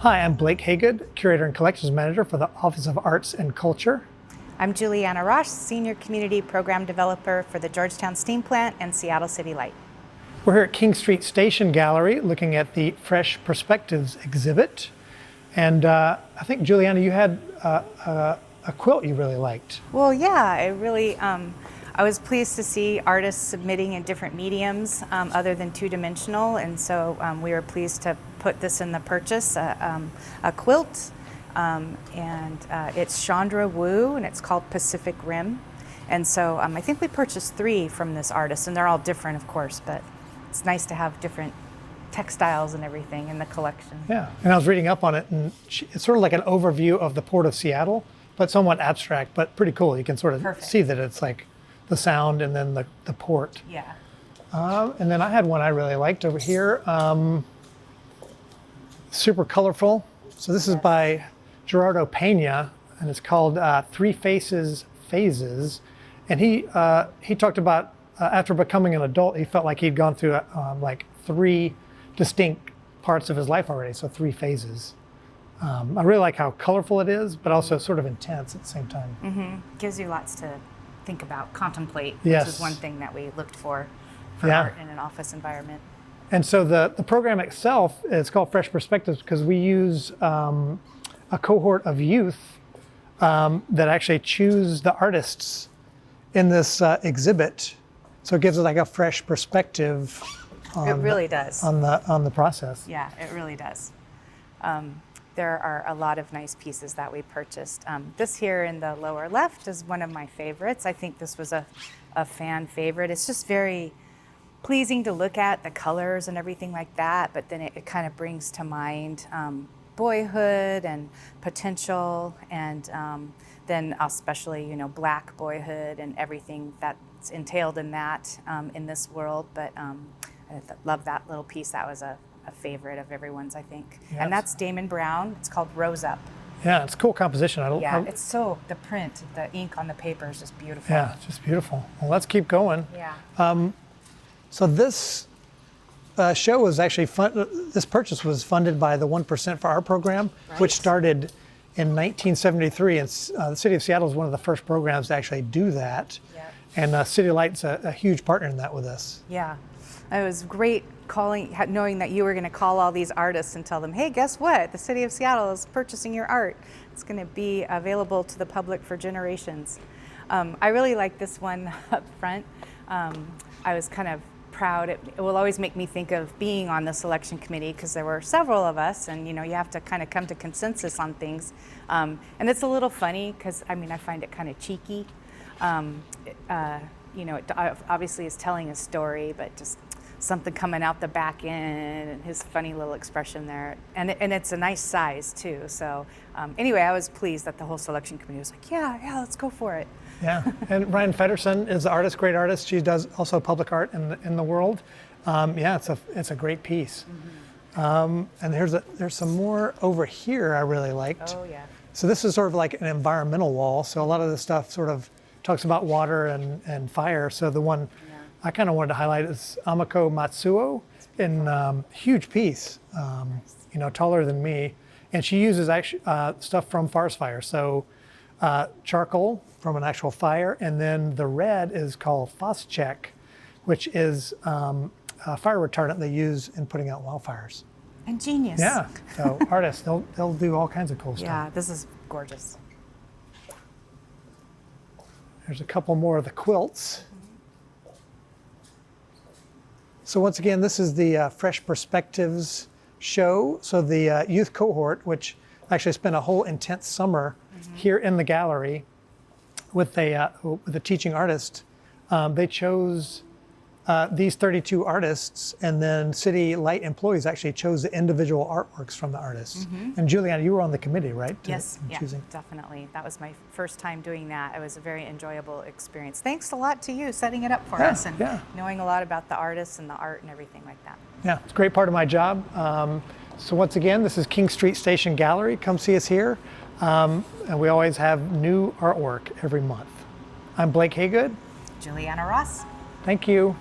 Hi, I'm Blake Haygood, Curator and Collections Manager for the Office of Arts and Culture. I'm Juliana Roche, Senior Community Program Developer for the Georgetown Steam Plant and Seattle City Light. We're here at King Street Station Gallery looking at the Fresh Perspectives exhibit. And I think, Juliana, you had a quilt you really liked. Well, yeah, I was pleased to see artists submitting in different mediums other than two-dimensional, and so we were pleased to put this in the purchase, a quilt, and it's Chandra Wu, and it's called Pacific Rim. And so I think we purchased 3 from this artist, and they're all different, of course, but it's nice to have different textiles and everything in the collection. Yeah, and I was reading up on it, and it's sort of like an overview of the Port of Seattle, but somewhat abstract, but pretty cool. You can sort of see that it's like the sound and then the port. Yeah. And then I had one I really liked over here. Super colorful. So this is by Gerardo Pena, and it's called Three Faces Phases. And he talked about after becoming an adult, he felt like he'd gone through like 3 distinct parts of his life already. So 3 phases. I really like how colorful it is, but also sort of intense at the same time. Mm-hmm. Gives you lots to think about, contemplate, yes. Which is one thing that we looked for art in an office environment. And so the program itself is called Fresh Perspectives because we use a cohort of youth that actually choose the artists in this exhibit. So it gives us like a fresh perspective. It really does. On the process. Yeah, it really does. There are a lot of nice pieces that we purchased. This here in the lower left is one of my favorites. I think this was a fan favorite. It's just very pleasing to look at, the colors and everything like that, but then it kind of brings to mind boyhood and potential, and then especially, Black boyhood and everything that's entailed in that in this world. But I love that little piece. That was a favorite of everyone's, I think. Yes. And that's Damon Brown. It's called Rose Up. Yeah, it's a cool composition. It's so, the print, the ink on the paper is just beautiful. Yeah, it's just beautiful. Well, let's keep going. Yeah. So this show was actually this purchase was funded by the 1% for Our program, right, which started in 1973. And the City of Seattle is one of the first programs to actually do that. Yep. And City Light's a huge partner in that with us. Yeah. It was great knowing that you were going to call all these artists and tell them, hey, guess what? The City of Seattle is purchasing your art. It's going to be available to the public for generations. I really like this one up front. I was kind of proud. It will always make me think of being on the selection committee because there were several of us, and you have to kind of come to consensus on things. And it's a little funny because I find it kind of cheeky. It obviously is telling a story, but just something coming out the back end and his funny little expression there. And it's a nice size too. So anyway, I was pleased that the whole selection committee was like, yeah, let's go for it. Yeah, and Ryan Fedderson is the artist, great artist. She does also public art in the world. It's a great piece. Mm-hmm. And there's some more over here I really liked. Oh yeah. So this is sort of like an environmental wall. So a lot of the stuff sort of talks about water and fire. So the one I kind of wanted to highlight is Amako Matsuo, in huge piece, taller than me, and she uses actually stuff from forest fire. So charcoal from an actual fire, and then the red is called Phosgene, which is a fire retardant they use in putting out wildfires. Ingenious. Yeah. So artists, they'll do all kinds of cool stuff. Yeah, this is gorgeous. There's a couple more of the quilts. So once again, this is the Fresh Perspectives show. So the youth cohort, which actually spent a whole intense summer here in the gallery with a teaching artist, they chose these 32 artists, and then City Light employees actually chose the individual artworks from the artists. Mm-hmm. And Juliana, you were on the committee, right? Yes, definitely. That was my first time doing that. It was a very enjoyable experience. Thanks a lot to you setting it up for us and knowing a lot about the artists and the art and everything like that. Yeah, it's a great part of my job. So once again, this is King Street Station Gallery. Come see us here. And we always have new artwork every month. I'm Blake Haygood. Juliana Ross. Thank you.